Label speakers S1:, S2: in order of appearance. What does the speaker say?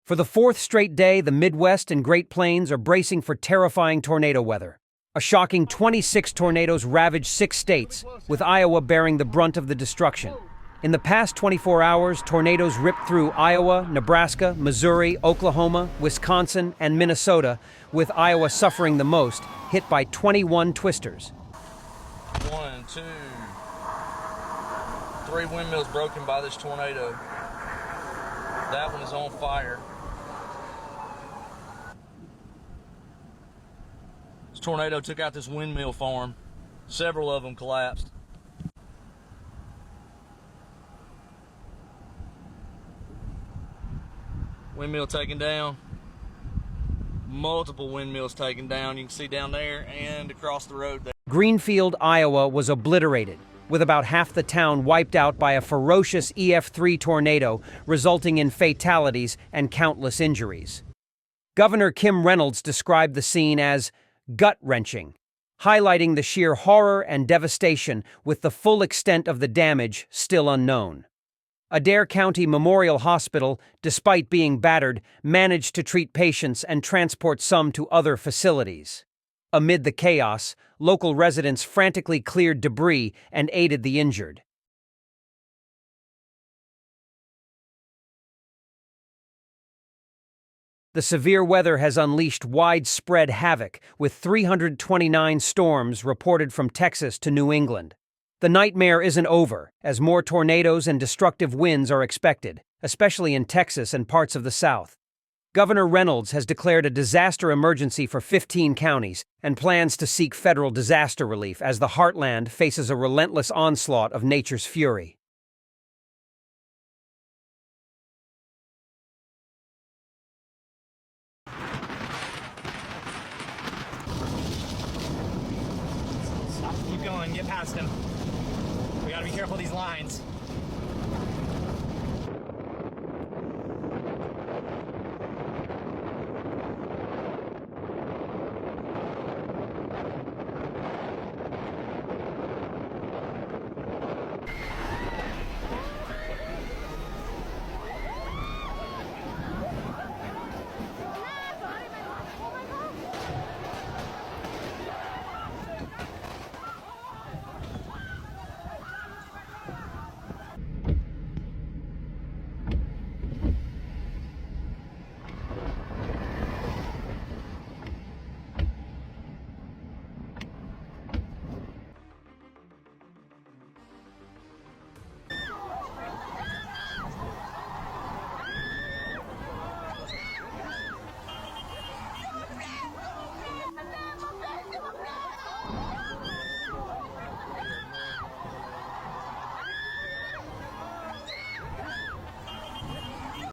S1: For the fourth straight day, the Midwest and Great Plains are bracing for terrifying tornado weather. A shocking 26 tornadoes ravaged 6 states, with Iowa bearing the brunt of the destruction. In the past 24 hours, tornadoes ripped through Iowa, Nebraska, Missouri, Oklahoma, Wisconsin, and Minnesota, with Iowa suffering the most, hit by 21 twisters.
S2: 1, 2, 3 windmills broken by this tornado. That one is on fire. This tornado took out this windmill farm. Several of them collapsed. Windmill taken down. Multiple windmills taken down. You can see down there and across the road there.
S1: Greenfield, Iowa was obliterated, with about half the town wiped out by a ferocious EF3 tornado, resulting in fatalities and countless injuries. Governor Kim Reynolds described the scene as gut-wrenching, highlighting the sheer horror and devastation, with the full extent of the damage still unknown. Adair County Memorial Hospital, despite being battered, managed to treat patients and transport some to other facilities. Amid the chaos, local residents frantically cleared debris and aided the injured. The severe weather has unleashed widespread havoc, with 329 storms reported from Texas to New England. The nightmare isn't over, as more tornadoes and destructive winds are expected, especially in Texas and parts of the South. Governor Reynolds has declared a disaster emergency for 15 counties and plans to seek federal disaster relief as the heartland faces a relentless onslaught of nature's fury.
S3: Keep going, get past him. We gotta be careful of these lines.